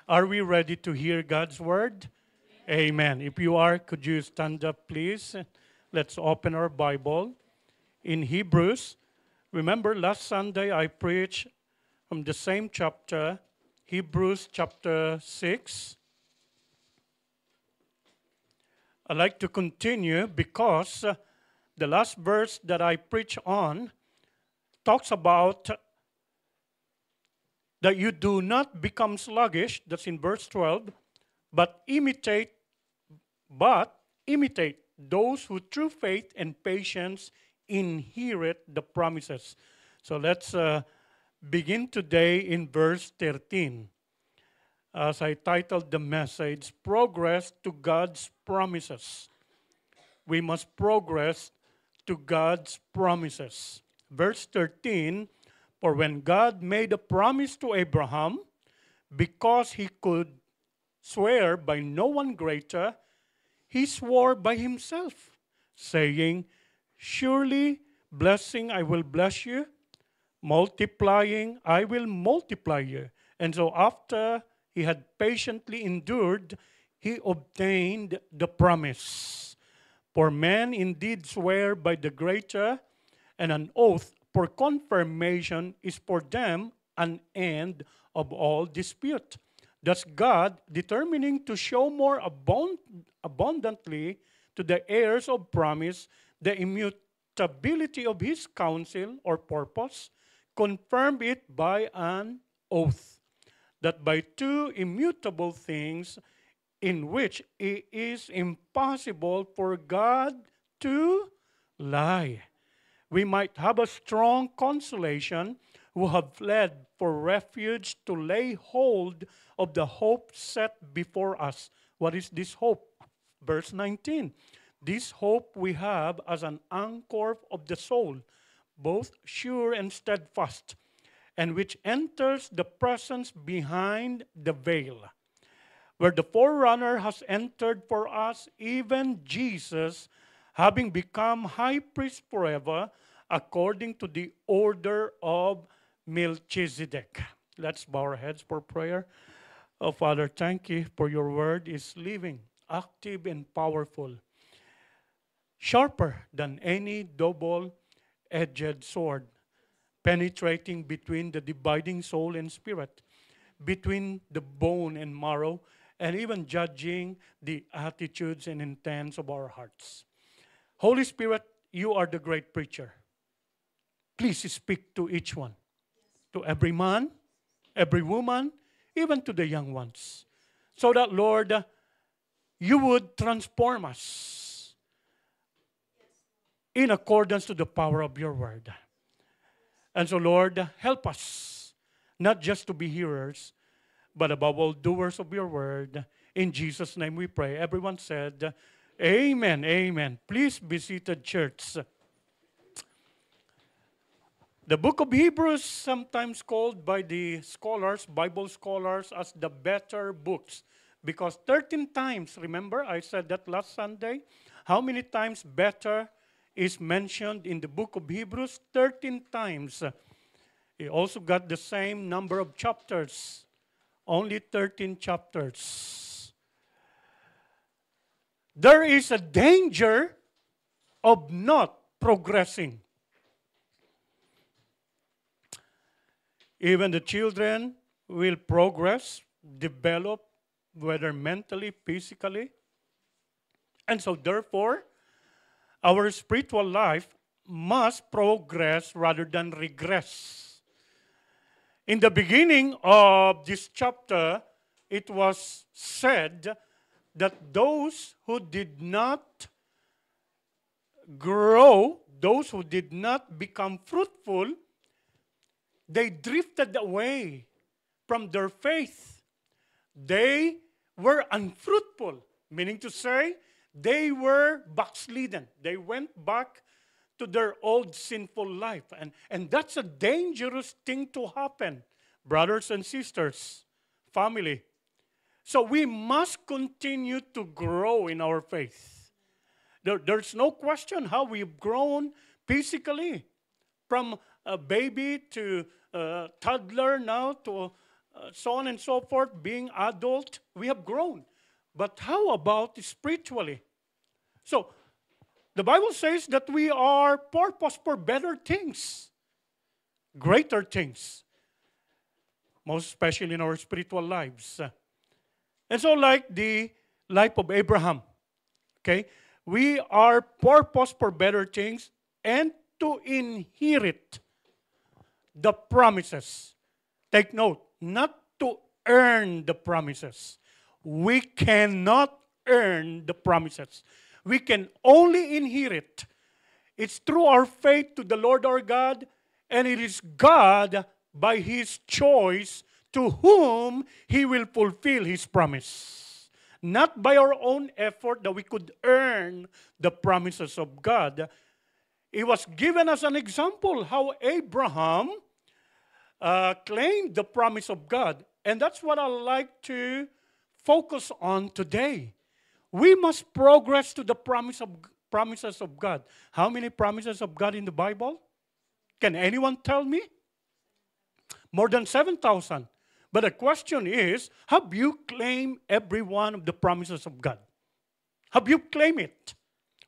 Are we ready to hear God's word? Amen. If you are, could you stand up, please? Let's open our Bible in Hebrews. Remember, last Sunday I preached from the same chapter, Hebrews chapter 6. I'd like to continue because the last verse that I preach on talks about that you do not become sluggish, that's in verse 12, but imitate those who through faith and patience inherit the promises. So let's begin today in verse 13. As I titled the message, Progress to God's Promises. We must progress to God's promises. Verse 13, for when God made a promise to Abraham, because he could swear by no one greater, he swore by himself, saying, surely blessing I will bless you, multiplying I will multiply you. And so after he had patiently endured, he obtained the promise. For men indeed swear by the greater, and an oath for confirmation is for them an end of all dispute. Thus God, determining to show more abundantly to the heirs of promise the immutability of his counsel or purpose, confirmed it by an oath, that by two immutable things in which it is impossible for God to lie, we might have a strong consolation who have fled for refuge to lay hold of the hope set before us. What is this hope? Verse 19. This hope we have as an anchor of the soul, both sure and steadfast, and which enters the presence behind the veil, where the forerunner has entered for us, even Jesus, having become high priest forever, according to the order of Melchizedek. Let's bow our heads for prayer. Oh, Father, thank you for your word is living, active, and powerful, sharper than any double-edged sword, penetrating between the dividing soul and spirit, between the bone and marrow, and even judging the attitudes and intents of our hearts. Holy Spirit, you are the great preacher. Please speak to each one, to every man, every woman, even to the young ones, so that, Lord, you would transform us in accordance to the power of your word. And so, Lord, help us not just to be hearers, but above all, doers of your word. In Jesus' name we pray. Everyone said, amen, amen. Please be seated, church. The book of Hebrews, sometimes called by the scholars, Bible scholars, as the better books. Because 13 times, remember, I said that last Sunday, how many times better is mentioned in the book of Hebrews? 13 times. It also got the same number of chapters, only 13 chapters. There is a danger of not progressing. Even the children will progress, develop, whether mentally, physically. And so therefore, our spiritual life must progress rather than regress. In the beginning of this chapter, it was said that those who did not grow, those who did not become fruitful, they drifted away from their faith. They were unfruitful, meaning to say, they were backslidden. They went back to their old sinful life. And that's a dangerous thing to happen, brothers and sisters, family. So we must continue to grow in our faith. There's no question how we've grown physically, from a baby to a toddler now to so on and so forth, being adult, we have grown. But how about spiritually? So, the Bible says that we are purpose for better things, greater things, most especially in our spiritual lives. And so, like the life of Abraham, okay, we are purpose for better things and to inherit the promises. Take note, not to earn the promises. We cannot earn the promises. We can only inherit. It's through our faith to the Lord our God, and it is God by His choice to whom He will fulfill His promise. Not by our own effort that we could earn the promises of God. It was given as an example how Abraham claimed the promise of God. And that's what I like to focus on today. We must progress to the promises of God. How many promises of God in the Bible? Can anyone tell me? More than 7,000. But the question is, have you claimed every one of the promises of God? Have you claimed it?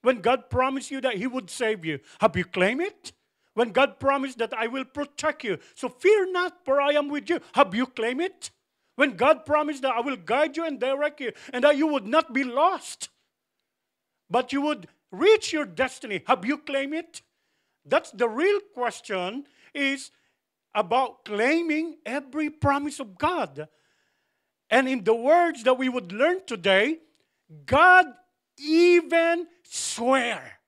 When God promised you that He would save you, have you claimed it? When God promised that I will protect you, so fear not, for I am with you, have you claimed it? When God promised that I will guide you and direct you, and that you would not be lost, but you would reach your destiny, have you claimed it? That's the real question, is about claiming every promise of God. And in the words that we would learn today, God even swear.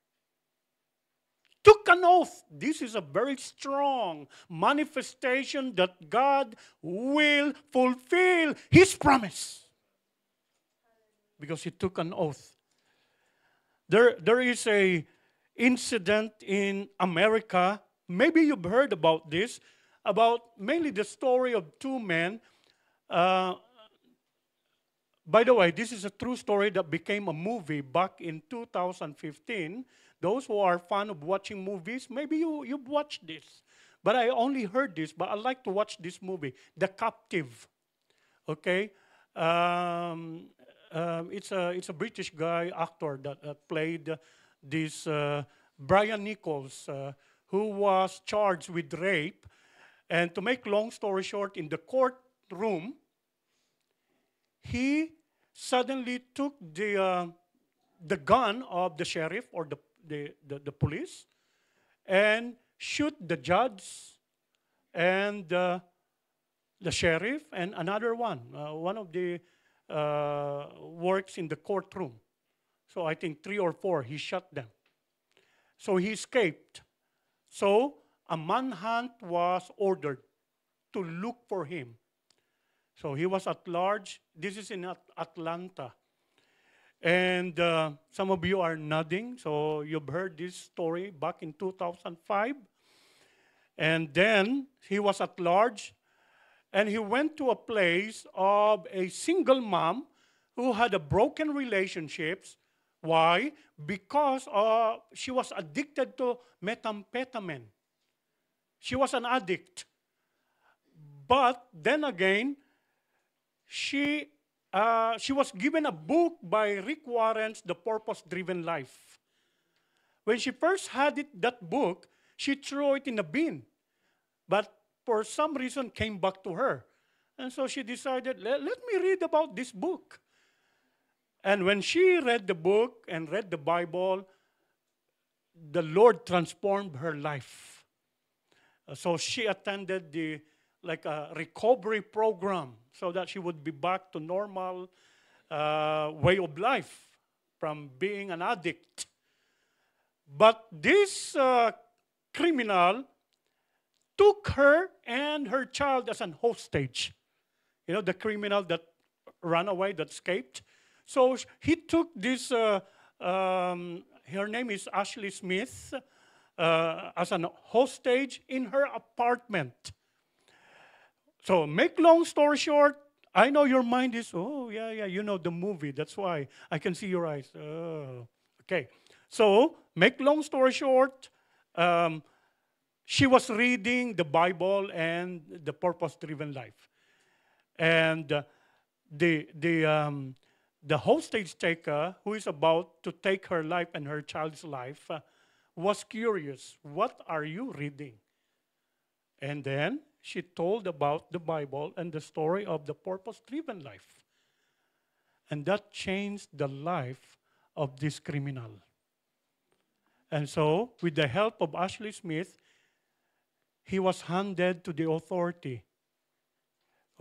Took an oath. This is a very strong manifestation that God will fulfill His promise. Because He took an oath. There is a incident in America, maybe you've heard about this, about mainly the story of two men. By the way, this is a true story that became a movie back in 2015. Those who are fond of watching movies, maybe you've watched this. But I only heard this, but I like to watch this movie, The Captive. Okay? It's a British guy, actor, that played this Brian Nichols, who was charged with rape. And to make long story short, in the courtroom, he suddenly took the gun of the sheriff or the police and shoot the judge and the sheriff and another one. One of the works in the courtroom. So I think 3 or 4, he shot them. So he escaped. So a manhunt was ordered to look for him. So he was at large. This is in Atlanta. And some of you are nodding, so you've heard this story back in 2005. And then he was at large, and he went to a place of a single mom who had a broken relationships. Why? Because she was addicted to methamphetamine. She was an addict. But then again, she was given a book by Rick Warren's The Purpose-Driven Life. When she first had that book, she threw it in a bin. But for some reason, came back to her. And so she decided, let me read about this book. And when she read the book and read the Bible, the Lord transformed her life. So she attended like a recovery program so that she would be back to normal way of life from being an addict. But this criminal took her and her child as an hostage. You know, the criminal that ran away, that escaped. So he took this, her name is Ashley Smith, as an hostage in her apartment. So make long story short, I know your mind is, oh, yeah, you know the movie. That's why I can see your eyes. Oh, okay. So make long story short, she was reading the Bible and the Purpose-Driven Life. And the hostage taker, who is about to take her life and her child's life, was curious. What are you reading? And then she told about the Bible and the story of the purpose-driven life. And that changed the life of this criminal. And so, with the help of Ashley Smith, he was handed to the authority.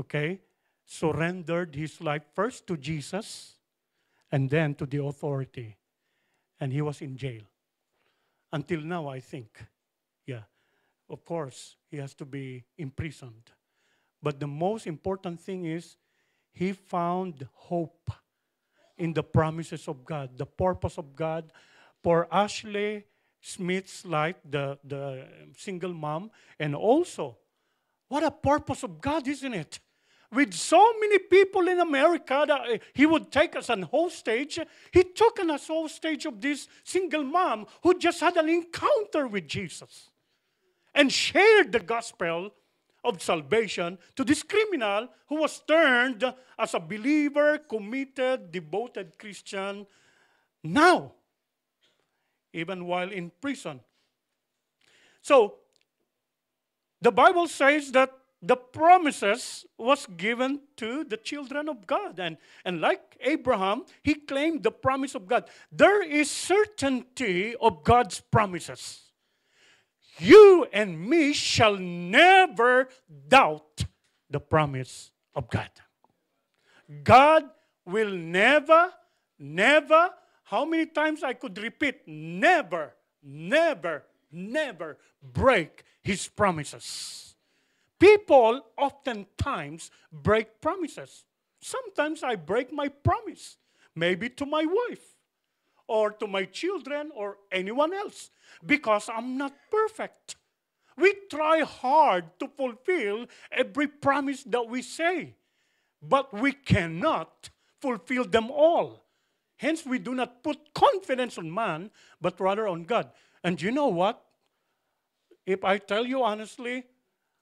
Okay? Surrendered his life first to Jesus and then to the authority. And he was in jail. Until now, I think. Yeah. Of course, he has to be imprisoned. But the most important thing is he found hope in the promises of God, the purpose of God. For Ashley Smith's life, the single mom, and also, what a purpose of God, isn't it? With so many people in America that he would take as an hostage, he took an hostage of this single mom who just had an encounter with Jesus and shared the gospel of salvation to this criminal who was turned as a believer, committed, devoted Christian now, even while in prison. So, the Bible says that the promises was given to the children of God. And like Abraham, he claimed the promise of God. There is certainty of God's promises. You and me shall never doubt the promise of God. God will never, how many times I could repeat, never break His promises. People oftentimes break promises. Sometimes I break my promise, maybe to my wife, or to my children, or anyone else, because I'm not perfect. We try hard to fulfill every promise that we say, but we cannot fulfill them all. Hence, we do not put confidence on man, but rather on God. And you know what? If I tell you honestly,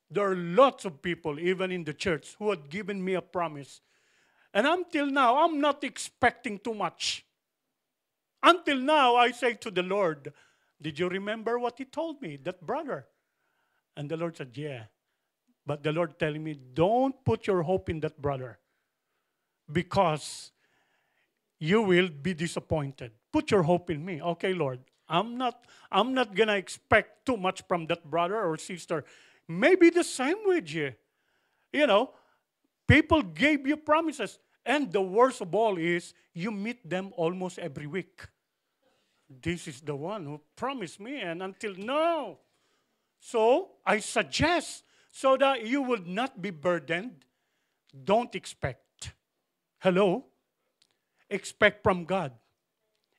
there are lots of people, even in the church, who had given me a promise. And until now, I'm not expecting too much. Until now, I say to the Lord, did you remember what He told me, that brother? And the Lord said, yeah. But the Lord telling me, don't put your hope in that brother, because you will be disappointed. Put your hope in me. Okay, Lord, I'm not going to expect too much from that brother or sister. Maybe the same with you. You know, people gave you promises. And the worst of all is, you meet them almost every week. This is the one who promised me, and until now. So, I suggest, so that you would not be burdened, don't expect. Hello? Expect from God.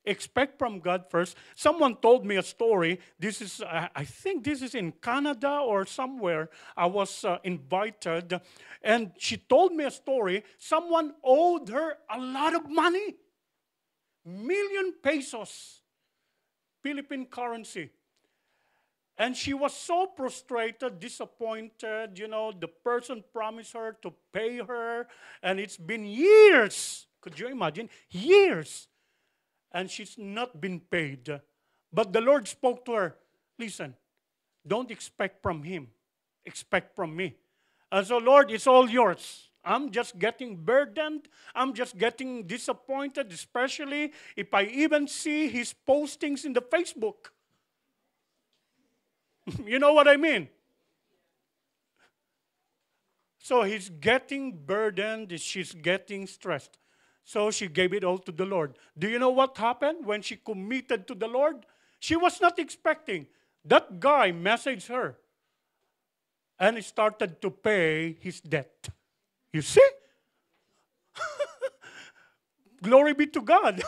Expect from God first. Someone told me a story. This is, I think this is in Canada or somewhere. I was invited, and she told me a story. Someone owed her a lot of money. Million pesos, Philippine currency. And she was so frustrated, disappointed. You know, the person promised her to pay her, and it's been years. Could you imagine? Years. And she's not been paid. But the Lord spoke to her, listen, don't expect from him. Expect from me. And so, Lord, it's all yours. I'm just getting burdened. I'm just getting disappointed, especially if I even see his postings in the Facebook. You know what I mean? So he's getting burdened. She's getting stressed. So she gave it all to the Lord. Do you know what happened when she committed to the Lord? She was not expecting. That guy messaged her and he started to pay his debt. You see? Glory be to God.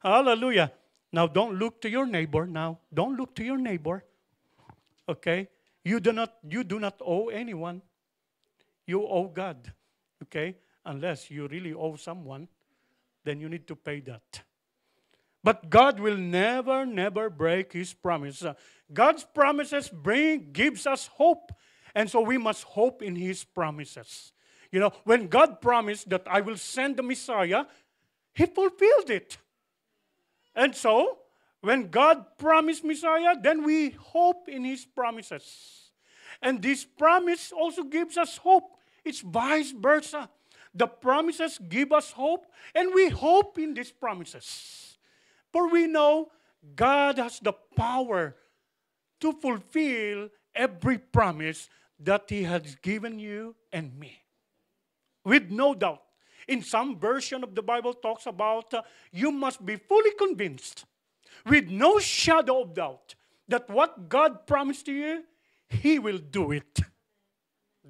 Hallelujah. Now don't look to your neighbor now. Don't look to your neighbor. Okay? You do not owe anyone. You owe God. Okay? Unless you really owe someone, then you need to pay that. But God will never break His promise. God's promises gives us hope. And so we must hope in His promises. You know, when God promised that I will send the Messiah, He fulfilled it. And so, when God promised Messiah, then we hope in His promises. And this promise also gives us hope. It's vice versa. The promises give us hope, and we hope in these promises. For we know God has the power to fulfill every promise that He has given you and me. With no doubt. In some version of the Bible talks about you must be fully convinced with no shadow of doubt that what God promised to you, He will do it.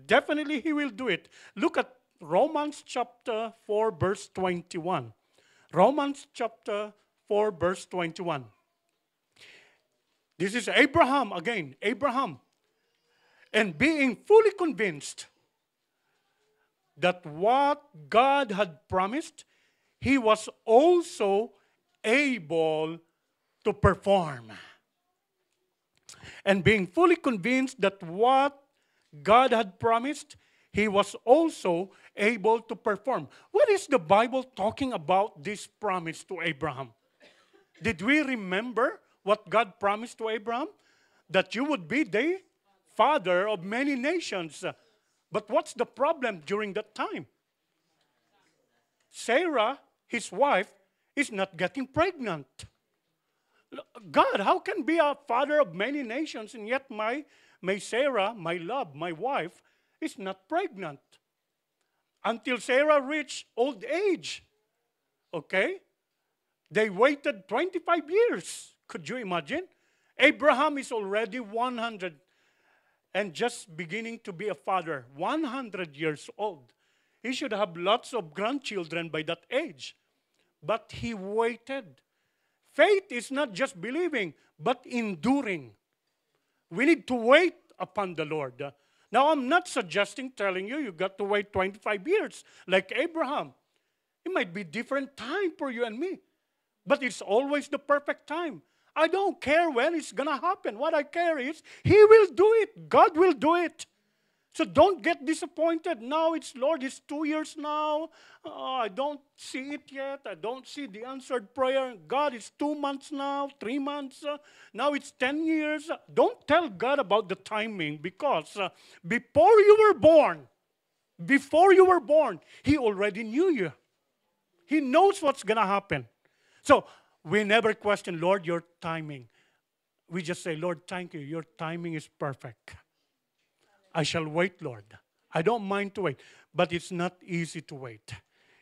Definitely He will do it. Look at Romans chapter 4 verse 21. Romans chapter 4 verse 21. This is Abraham again. Abraham. And being fully convinced that what God had promised, he was also able to perform. And being fully convinced that what God had promised, he was also able to perform. What is the Bible talking about this promise to Abraham? Did we remember what God promised to Abraham? That you would be the father of many nations. But what's the problem during that time? Sarah, his wife, is not getting pregnant. God, how can be a father of many nations and yet my Sarah, my love, my wife, is not pregnant? Until Sarah reached old age. Okay? They waited 25 years. Could you imagine? Abraham is already 100 and just beginning to be a father, 100 years old. He should have lots of grandchildren by that age. But he waited. Faith is not just believing, but enduring. We need to wait upon the Lord. Now, I'm not suggesting, telling you got to wait 25 years like Abraham. It might be different time for you and me. But it's always the perfect time. I don't care when it's going to happen. What I care is He will do it. God will do it. So don't get disappointed. Now it's, Lord, it's 2 years now. I don't see it yet. I don't see the answered prayer. God, it's 2 months now, 3 months. Now it's 10 years. Don't tell God about the timing because before you were born, He already knew you. He knows what's going to happen. So we never question, Lord, your timing. We just say, Lord, thank you. Your timing is perfect. I shall wait, Lord. I don't mind to wait. But it's not easy to wait.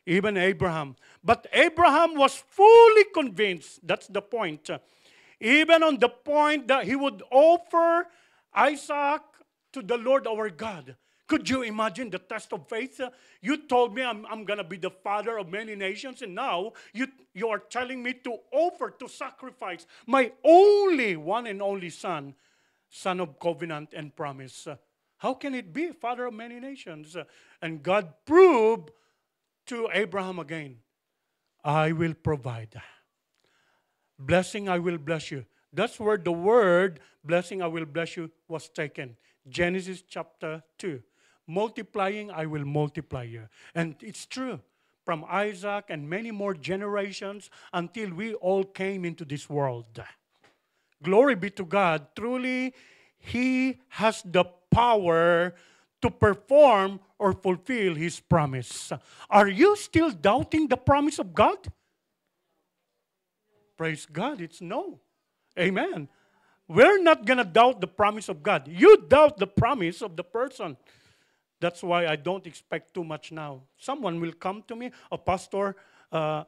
Even Abraham. But Abraham was fully convinced. That's the point. Even on the point that he would offer Isaac to the Lord our God. Could you imagine the test of faith? You told me I'm going to be the father of many nations, and now you are telling me to offer, to sacrifice my only one and only son of covenant and promise. How can it be father of many nations? And God proved to Abraham again, I will provide. Blessing, I will bless you. That's where the word blessing, I will bless you was taken. Genesis chapter 2. Multiplying, I will multiply you. And it's true. From Isaac and many more generations until we all came into this world. Glory be to God. Truly, He has the power to perform or fulfill His promise. Are you still doubting the promise of God? Praise God, it's no. Amen. We're not going to doubt the promise of God. You doubt the promise of the person. That's why I don't expect too much now. Someone will come to me, Pastor, I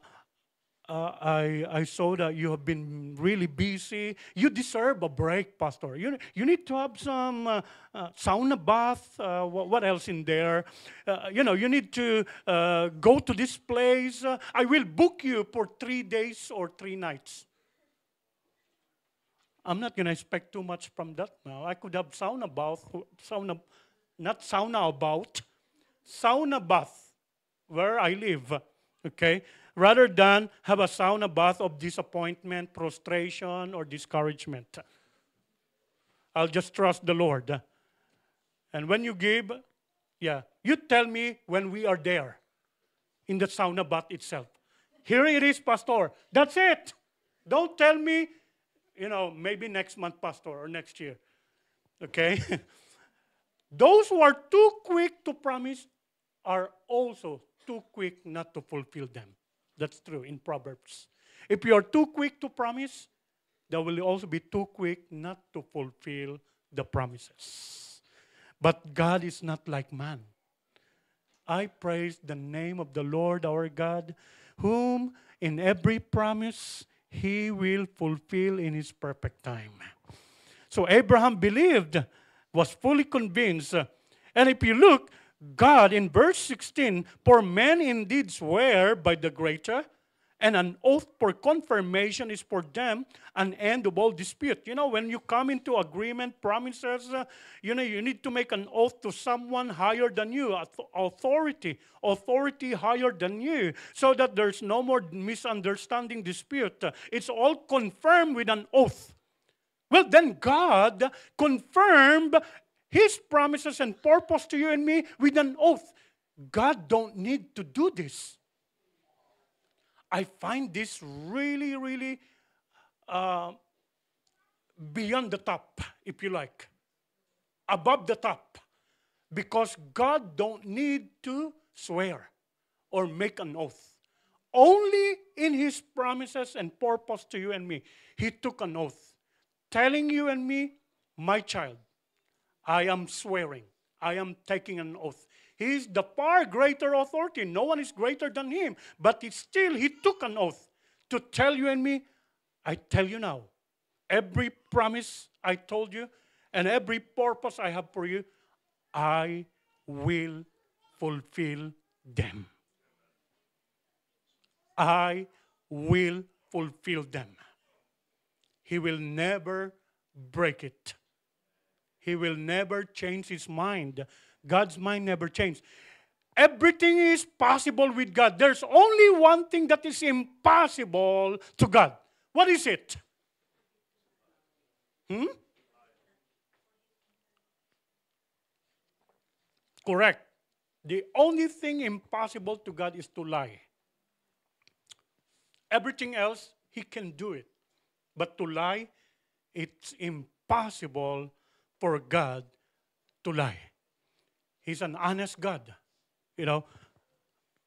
saw that you have been really busy. You deserve a break, Pastor. You need to have some sauna bath. What else in there? You need to go to this place. I will book you for 3 days or 3 nights. I'm not going to expect too much from that now. I could have sauna bath where I live, okay? Rather than have a sauna bath of disappointment, frustration, or discouragement. I'll just trust the Lord. And when you give, You tell me when we are there in the sauna bath itself. Here it is, Pastor. That's it. Don't tell me, maybe next month, Pastor, or next year. Okay? Those who are too quick to promise are also too quick not to fulfill them. That's true in Proverbs. If you are too quick to promise, they will also be too quick not to fulfill the promises. But God is not like man. I praise the name of the Lord our God, whom in every promise He will fulfill in His perfect time. So Abraham believed, was fully convinced. And if you look, God in verse 16, for men indeed swear by the greater, and an oath for confirmation is for them an end of all dispute. When you come into agreement, promises, you need to make an oath to someone higher than you, authority higher than you, so that there's no more misunderstanding, dispute. It's all confirmed with an oath. Well, then God confirmed His promises and purpose to you and me with an oath. God don't need to do this. I find this really, really beyond the top, if you like. Above the top. Because God don't need to swear or make an oath. Only in His promises and purpose to you and me, He took an oath. Telling you and me, my child, I am swearing. I am taking an oath. He is the far greater authority. No one is greater than Him. But He took an oath to tell you and me, I tell you now, every promise I told you and every purpose I have for you, I will fulfill them. I will fulfill them. He will never break it. He will never change His mind. God's mind never changes. Everything is possible with God. There's only one thing that is impossible to God. What is it? Correct. The only thing impossible to God is to lie. Everything else, He can do it. But to lie, it's impossible for God to lie. He's an honest God.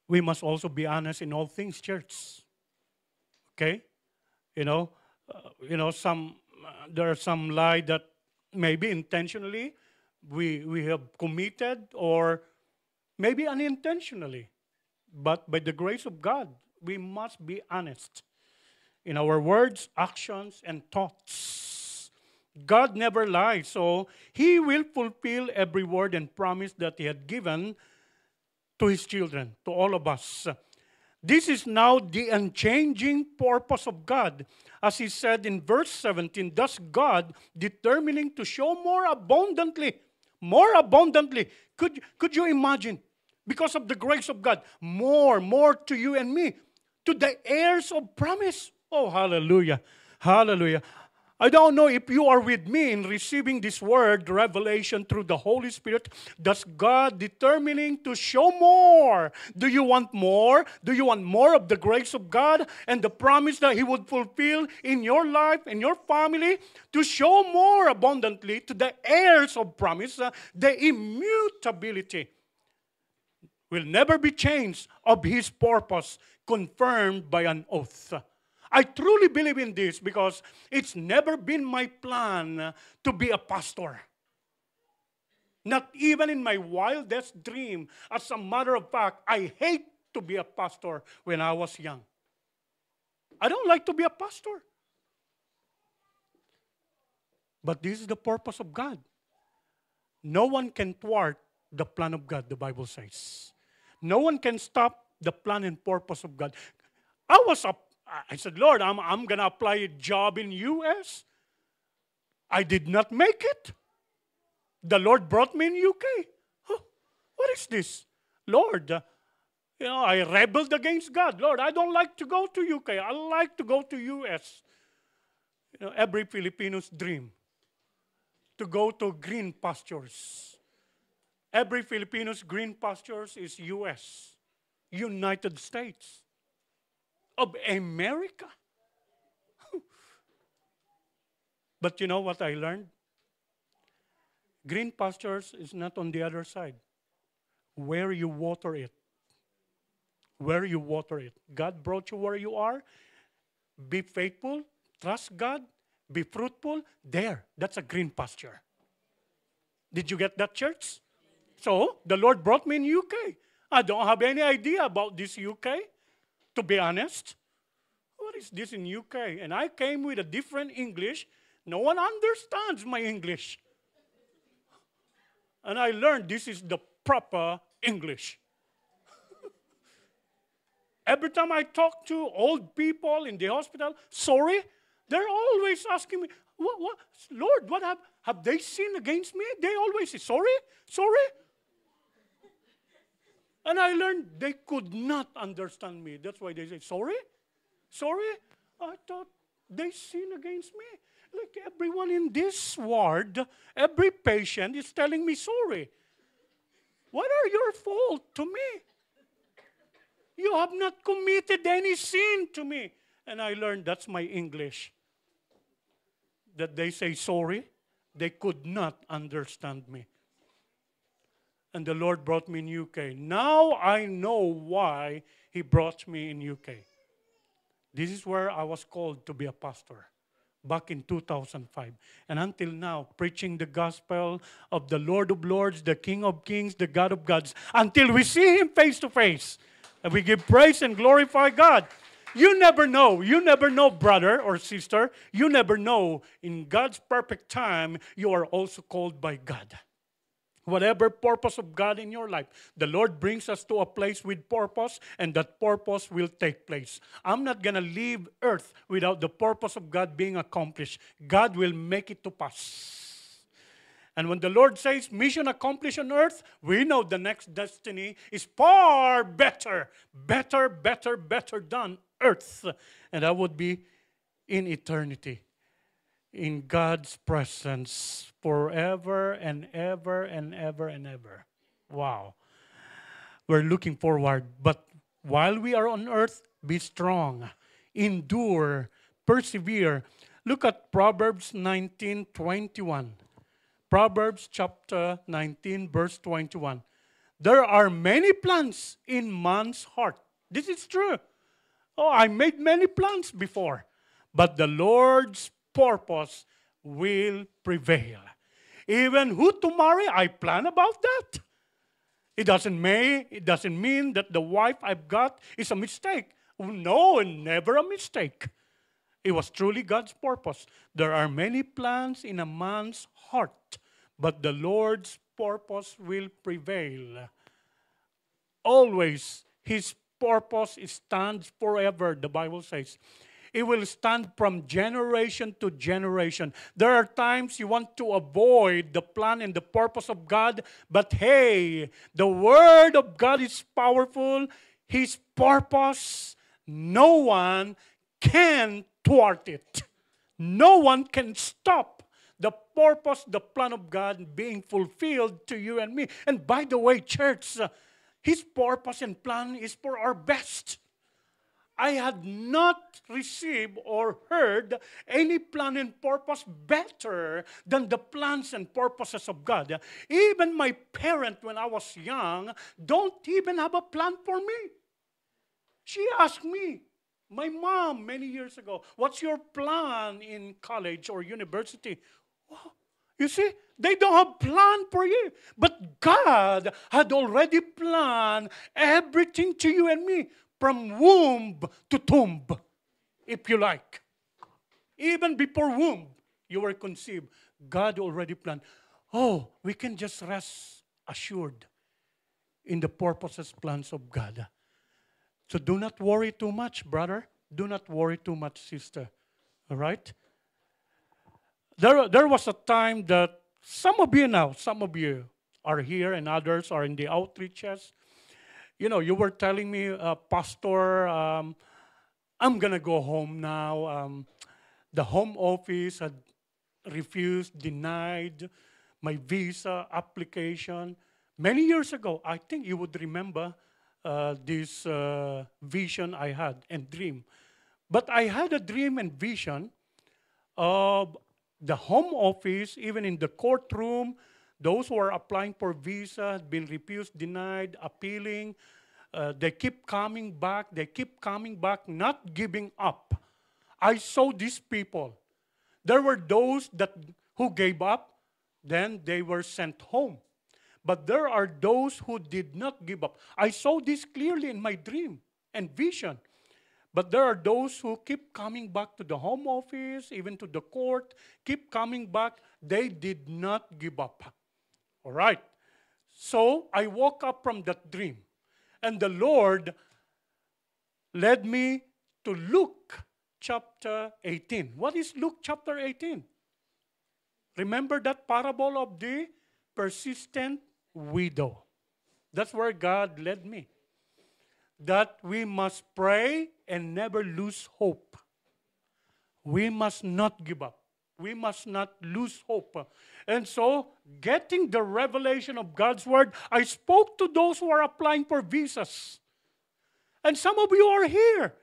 We must also be honest in all things, church. Okay? There are some lie that maybe intentionally we have committed or maybe unintentionally. But by the grace of God, we must be honest in our words, actions, and thoughts. God never lies, so He will fulfill every word and promise that He had given to His children, to all of us. This is now the unchanging purpose of God. As He said in verse 17, thus God, determining to show more abundantly, could you imagine, because of the grace of God, more to you and me, to the heirs of promise. Oh, hallelujah. Hallelujah. I don't know if you are with me in receiving this word, revelation through the Holy Spirit. Does God determining to show more? Do you want more? Do you want more of the grace of God and the promise that He would fulfill in your life, in your family? To show more abundantly to the heirs of promise, the immutability will never be changed of His purpose, confirmed by an oath. I truly believe in this because it's never been my plan to be a pastor. Not even in my wildest dream. As a matter of fact, I hate to be a pastor when I was young. I don't like to be a pastor. But this is the purpose of God. No one can thwart the plan of God, the Bible says. No one can stop the plan and purpose of God. I said, Lord, I'm going to apply a job in U.S. I did not make it. The Lord brought me in UK. Huh, what is this? Lord, I rebelled against God. Lord, I don't like to go to UK. I like to go to U.S. Every Filipino's dream to go to green pastures. Every Filipino's green pastures is U.S., United States of America. But you know what I learned? Green pastures is not on the other side. Where you water it. Where you water it. God brought you where you are. Be faithful. Trust God. Be fruitful. There. That's a green pasture. Did you get that, church? So, the Lord brought me in UK. I don't have any idea about this UK, to be honest. What is this in UK? And I came with a different English. No one understands my English. And I learned this is the proper English. Every time I talk to old people in the hospital, sorry, they're always asking me, what, Lord, what have they sinned against me? They always say, sorry, sorry. And I learned they could not understand me. That's why they say, sorry, sorry. I thought they sinned against me. Like everyone in this ward, every patient is telling me sorry. What are your fault to me? You have not committed any sin to me. And I learned that's my English. That they say sorry, they could not understand me. And the Lord brought me in UK. Now I know why He brought me in UK. This is where I was called to be a pastor back in 2005. And until now, preaching the gospel of the Lord of Lords, the King of Kings, the God of Gods, until we see Him face to face. And we give praise and glorify God. You never know, brother or sister. You never know. In God's perfect time, you are also called by God. Whatever purpose of God in your life, the Lord brings us to a place with purpose, and that purpose will take place. I'm not going to leave earth without the purpose of God being accomplished. God will make it to pass. And when the Lord says mission accomplished on earth, we know the next destiny is far better than earth. And that would be in eternity, in God's presence forever and ever and ever and ever. Wow. We're looking forward. But while we are on earth, be strong, endure, persevere. Look at Proverbs 19:21. Proverbs chapter 19, verse 21. There are many plans in man's heart. This is true. Oh, I made many plans before. But the Lord's purpose will prevail. Even who to marry, I plan about that. It doesn't mean that the wife I've got is a mistake. No, never a mistake. It was truly God's purpose. There are many plans in a man's heart, but the Lord's purpose will prevail. Always, His purpose stands forever, the Bible says. It will stand from generation to generation. There are times you want to avoid the plan and the purpose of God, but hey, the Word of God is powerful. His purpose, no one can thwart it. No one can stop the purpose, the plan of God being fulfilled to you and me. And by the way, church, His purpose and plan is for our best. I had not received or heard any plan and purpose better than the plans and purposes of God. Even my parent, when I was young, don't even have a plan for me. She asked me, my mom, many years ago, what's your plan in college or university? Well, you see, they don't have plan for you. But God had already planned everything to you and me. From womb to tomb, if you like. Even before womb, you were conceived. God already planned. Oh, we can just rest assured in the purposes, plans of God. So do not worry too much, brother. Do not worry too much, sister. All right? There was a time that some of you are here and others are in the outreaches. You know, you were telling me, Pastor, I'm going to go home now. The home office had refused, denied my visa application Many years ago, I think you would remember this vision I had and dream. But I had a dream and vision of the home office, even in the courtroom, those who are applying for visa, had been refused, denied, appealing. They keep coming back, not giving up. I saw these people. There were those who gave up, then they were sent home. But there are those who did not give up. I saw this clearly in my dream and vision. But there are those who keep coming back to the home office, even to the court, keep coming back. They did not give up. All right. So I woke up from that dream. And the Lord led me to Luke chapter 18. What is Luke chapter 18? Remember that parable of the persistent widow. That's where God led me. That we must pray and never lose hope. We must not give up. We must not lose hope. And so, getting the revelation of God's word, I spoke to those who are applying for visas. And some of you are here.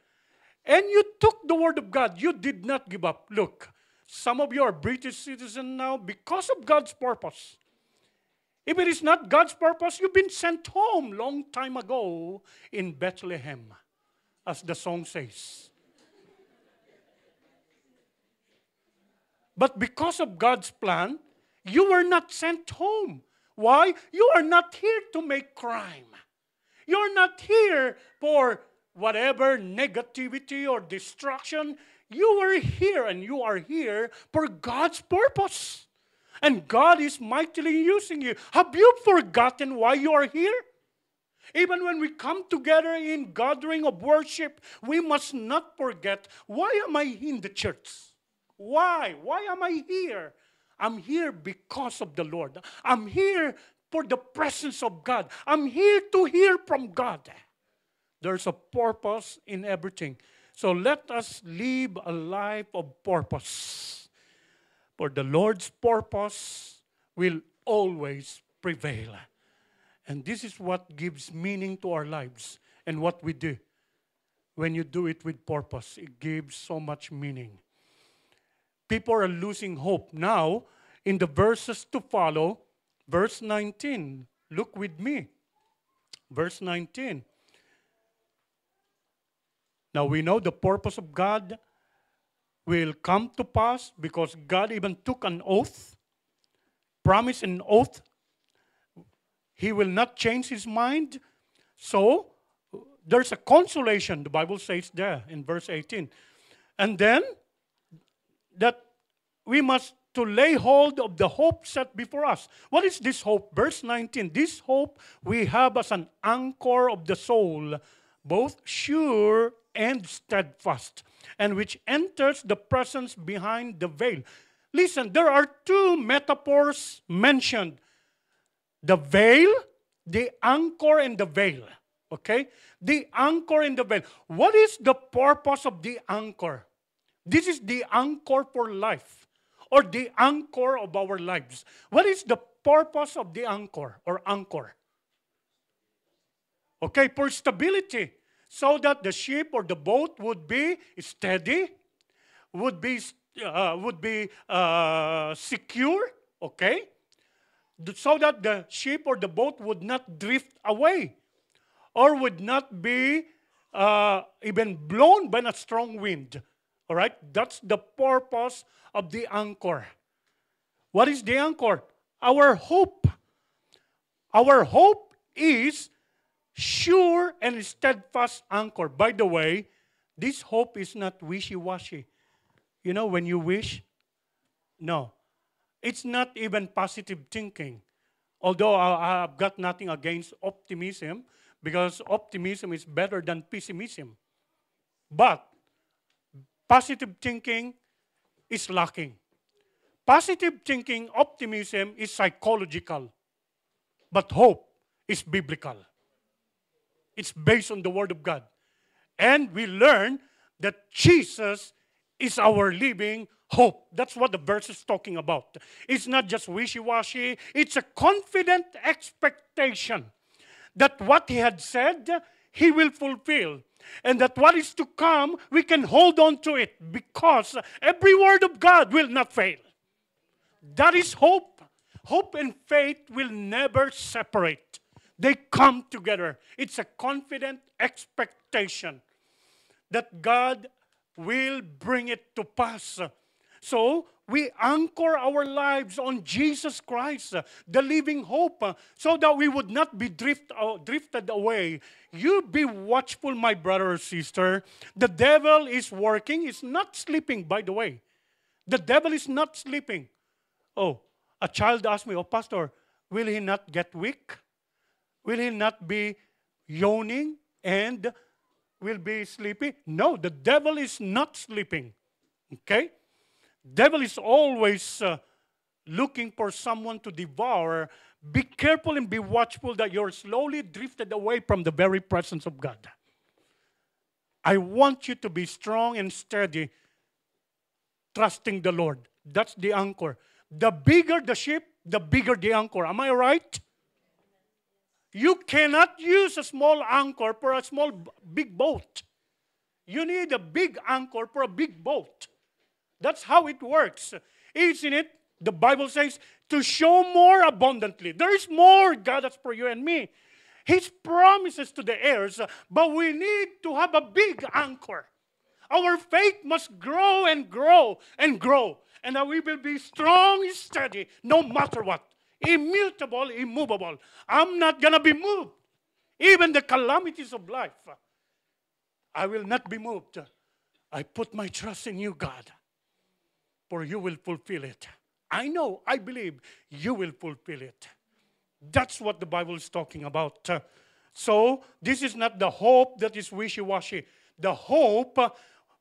And you took the word of God. You did not give up. Look, some of you are British citizens now because of God's purpose. If it is not God's purpose, you've been sent home long time ago in Bethlehem, as the song says. But because of God's plan, you were not sent home. Why? You are not here to make crime. You're not here for whatever negativity or destruction. You were here and you are here for God's purpose. And God is mightily using you. Have you forgotten why you are here? Even when we come together in gathering of worship, we must not forget, why am I in the church? Why? Why am I here? I'm here because of the Lord. I'm here for the presence of God. I'm here to hear from God. There's a purpose in everything. So let us live a life of purpose. For the Lord's purpose will always prevail. And this is what gives meaning to our lives and what we do. When you do it with purpose, it gives so much meaning. People are losing hope. Now, in the verses to follow, verse 19, look with me. Verse 19. Now we know the purpose of God will come to pass because God even took an oath, promised an oath. He will not change his mind. So there's a consolation, the Bible says there in verse 18. And then that we must to lay hold of the hope set before us. What is this hope? Verse 19, this hope we have as an anchor of the soul, both sure and steadfast, and which enters the presence behind the veil. Listen, there are two metaphors mentioned. The veil, the anchor and the veil. Okay? The anchor and the veil. What is the purpose of the anchor? This is the anchor for life, or the anchor of our lives. What is the purpose of the anchor or anchor? Okay, for stability. So that the ship or the boat would be steady, would be secure, okay? So that the ship or the boat would not drift away or would not be even blown by a strong wind. All right? That's the purpose of the anchor. What is the anchor? Our hope. Our hope is sure and steadfast anchor. By the way, this hope is not wishy-washy. You know, when you wish, no. It's not even positive thinking. Although I've got nothing against optimism, because optimism is better than pessimism. But positive thinking is lacking. Positive thinking, optimism is psychological. But hope is biblical. It's based on the Word of God. And we learn that Jesus is our living hope. That's what the verse is talking about. It's not just wishy-washy. It's a confident expectation that what He had said, He will fulfill. And that what is to come, we can hold on to it because every word of God will not fail. That is hope. Hope and faith will never separate. They come together. It's a confident expectation that God will bring it to pass. So, we anchor our lives on Jesus Christ, the living hope, so that we would not be drifted away. You be watchful, my brother or sister. The devil is working. He's not sleeping, by the way. The devil is not sleeping. Oh, a child asked me, "Oh, Pastor, will he not get weak? Will he not be yawning and will be sleepy?" No, the devil is not sleeping. Okay? Devil is always looking for someone to devour. Be careful and be watchful that you're slowly drifted away from the very presence of God. I want you to be strong and steady, trusting the Lord. That's the anchor. The bigger the ship, the bigger the anchor. Am I right? You cannot use a small anchor for a big boat. You need a big anchor for a big boat. That's how it works. Isn't it? The Bible says, to show more abundantly. There is more God has for you and me. His promises to the heirs, but we need to have a big anchor. Our faith must grow and grow and grow. And that we will be strong and steady no matter what. Immutable, immovable. I'm not going to be moved. Even the calamities of life, I will not be moved. I put my trust in you, God, for you will fulfill it. I know, I believe you will fulfill it. That's what the Bible is talking about. So, this is not the hope that is wishy-washy. The hope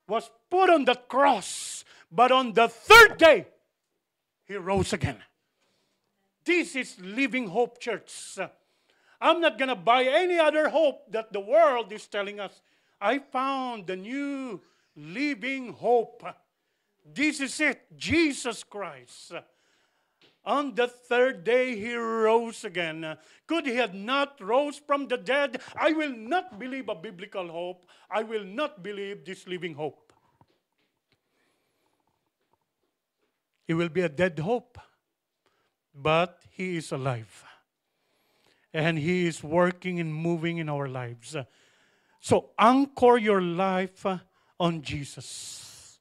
was put on the cross, but on the third day, He rose again. This is living hope, church. I'm not going to buy any other hope that the world is telling us. I found the new living hope. This is it, Jesus Christ. On the third day, He rose again. Could He have not rose from the dead? I will not believe a biblical hope. I will not believe this living hope. It will be a dead hope. But He is alive. And He is working and moving in our lives. So anchor your life on Jesus,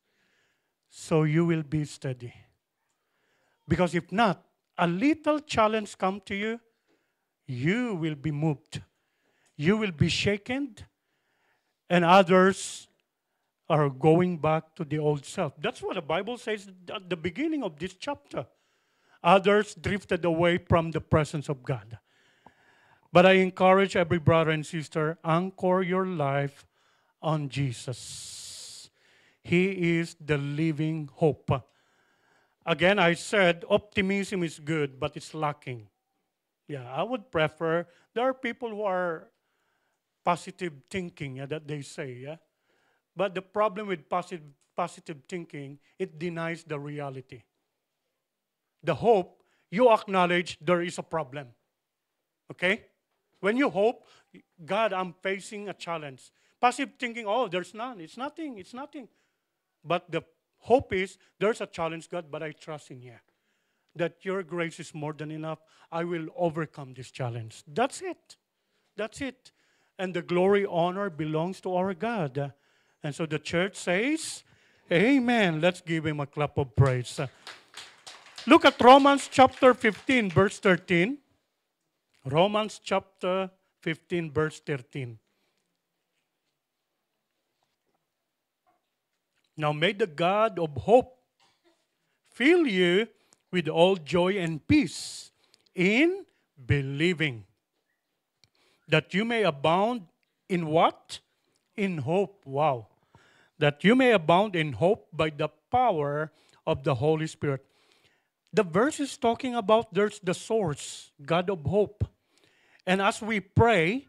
so you will be steady. Because if not, a little challenge come to you, you will be moved. You will be shaken, and others are going back to the old self. That's what the Bible says at the beginning of this chapter. Others drifted away from the presence of God. But I encourage every brother and sister, anchor your life on Jesus. He is the living hope. Again, I said optimism is good, but it's lacking. Yeah, I would prefer, there are people who are positive thinking, that they say, yeah? But the problem with positive thinking, it denies the reality. The hope, you acknowledge there is a problem. Okay? When you hope, God, I'm facing a challenge. Passive thinking, oh, there's none. It's nothing. It's nothing. But the hope is, there's a challenge, God, but I trust in you. That your grace is more than enough. I will overcome this challenge. That's it. That's it. And the glory, honor belongs to our God. And so the church says, amen. Let's give Him a clap of praise. Look at Romans chapter 15, verse 13. Romans chapter 15, verse 13. Now may the God of hope fill you with all joy and peace in believing, that you may abound in what? In hope. Wow. That you may abound in hope by the power of the Holy Spirit. The verse is talking about there's the source, God of hope. And as we pray,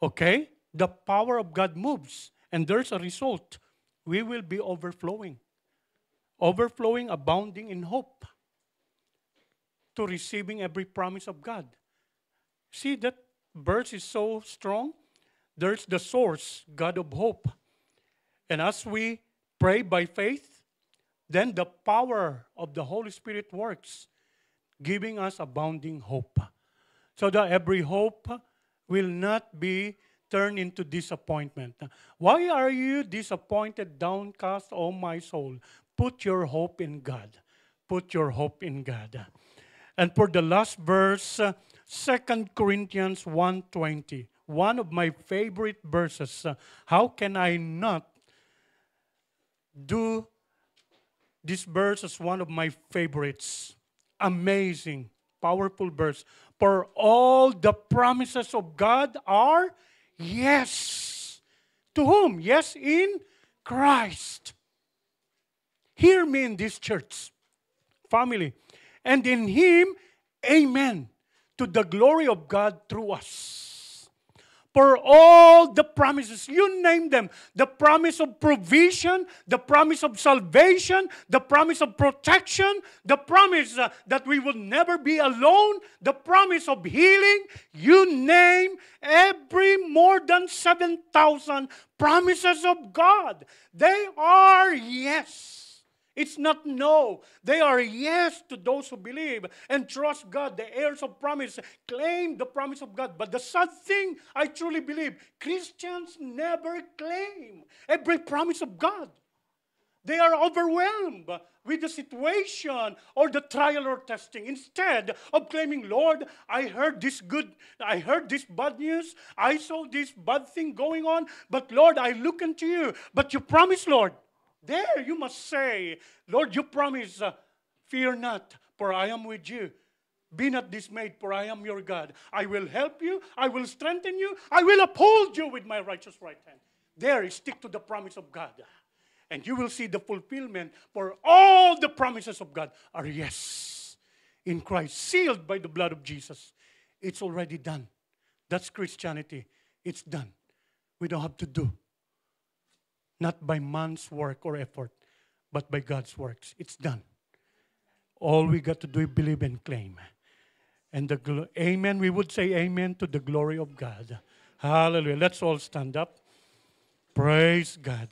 okay, the power of God moves. And there's a result. we will be overflowing. Overflowing, abounding in hope to receiving every promise of God. See, that verse is so strong. There's the source, God of hope. And as we pray by faith, then the power of the Holy Spirit works, giving us abounding hope. So that every hope will not be turned into disappointment. Why are you disappointed, downcast, O my soul? Put your hope in God. Put your hope in God. And for the last verse, 2 Corinthians 1:20, one of my favorite verses. How can I not do this verse as one of my favorites? Amazing, powerful verse. For all the promises of God are yes. To whom? Yes, in Christ. Hear me in this church family. And in Him, amen, to the glory of God through us. For all the promises, you name them, the promise of provision, the promise of salvation, the promise of protection, the promise that we will never be alone, the promise of healing, you name every more than 7,000 promises of God. They are yes. It's not no. They are yes to those who believe and trust God. The heirs of promise claim the promise of God. But the sad thing, I truly believe, Christians never claim every promise of God. They are overwhelmed with the situation or the trial or testing. Instead of claiming, Lord, I heard this bad news. I saw this bad thing going on. But Lord, I look unto you. But you promised, Lord. There you must say, Lord, you promise, fear not, for I am with you. Be not dismayed, for I am your God. I will help you, I will strengthen you, I will uphold you with my righteous right hand. There, stick to the promise of God. And you will see the fulfillment, for all the promises of God are yes. In Christ, sealed by the blood of Jesus. It's already done. That's Christianity. It's done. We don't have to do. Not by man's work or effort, but by God's works. It's done. All we got to do is believe and claim. And amen, we would say amen to the glory of God. Hallelujah. Let's all stand up. Praise God.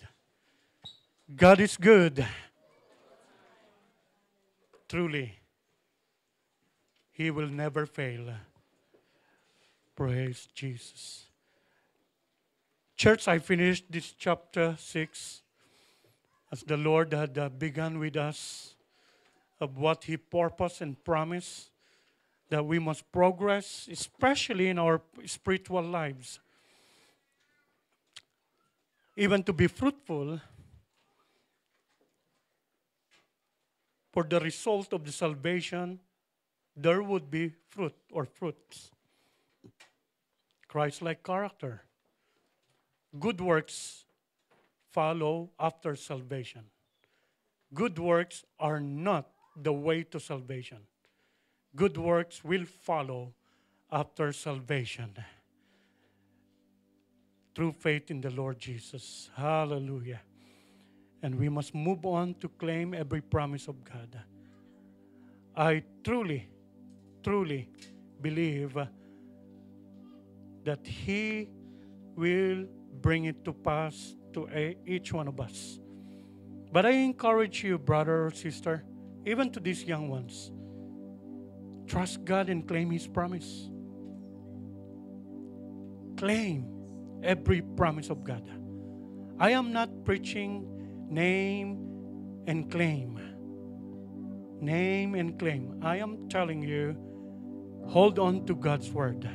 God is good. Truly, He will never fail. Praise Jesus. Church, I finished this chapter 6 as the Lord had begun with us of what He purposed and promised, that we must progress, especially in our spiritual lives. Even to be fruitful, for the result of the salvation, there would be fruit or fruits. Christ-like character. Good works follow after salvation. Good works are not the way to salvation. Good works will follow after salvation. Through faith in the Lord Jesus. Hallelujah. And we must move on to claim every promise of God. I truly, truly believe that He will bring it to pass to each one of us. But I encourage you, brother or sister, even to these young ones, trust God and claim His promise. Claim every promise of God. I am not preaching name and claim. Name and claim. I am telling you, hold on to God's word.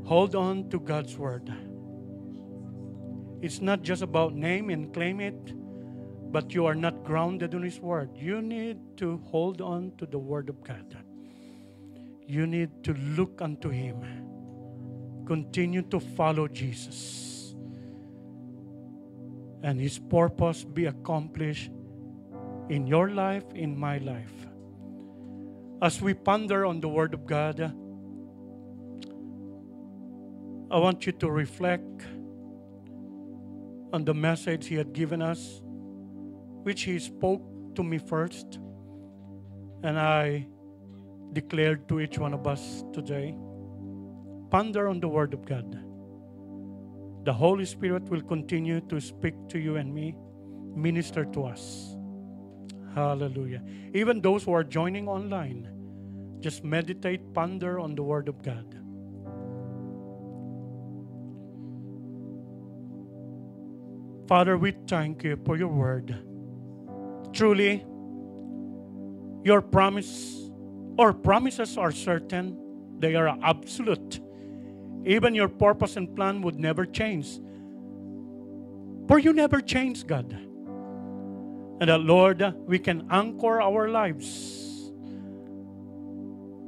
Hold on to God's word. It's not just about name and claim it, but you are not grounded on His word. You need to hold on to the word of God. You need to look unto Him. Continue to follow Jesus. And His purpose be accomplished in your life, in my life. As we ponder on the word of God, I want you to reflect on the message He had given us, which He spoke to me first, and I declared to each one of us today. Ponder on the Word of God. The Holy Spirit will continue to speak to you and me, minister to us. Hallelujah. Even those who are joining online, just meditate, ponder on the Word of God. Father, we thank you for your Word. Truly, your promise or promises are certain. They are absolute. Even your purpose and plan would never change. For you never change, God. And that, Lord, we can anchor our lives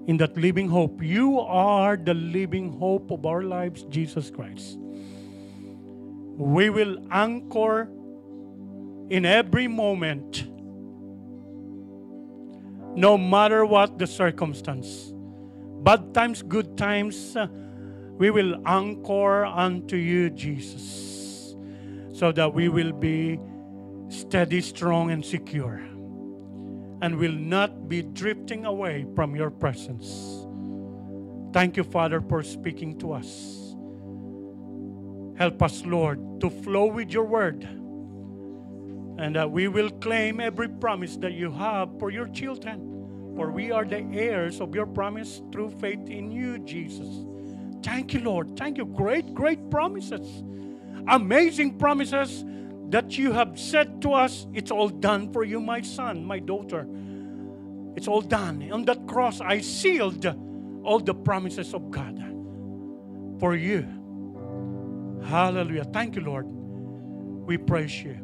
in that living hope. You are the living hope of our lives, Jesus Christ. We will anchor in every moment, no matter what the circumstance. Bad times, good times, we will anchor unto you, Jesus, so that we will be steady, strong, and secure, and will not be drifting away from your presence. Thank you, Father, for speaking to us. Help us, Lord, to flow with your word, and that we will claim every promise that you have for your children. For we are the heirs of your promise through faith in you, Jesus. Thank you, Lord. Thank you. Great, great promises. Amazing promises that you have said to us. It's all done for you, my son, my daughter. It's all done. On that cross, I sealed all the promises of God for you. Hallelujah. Thank you, Lord. We praise you.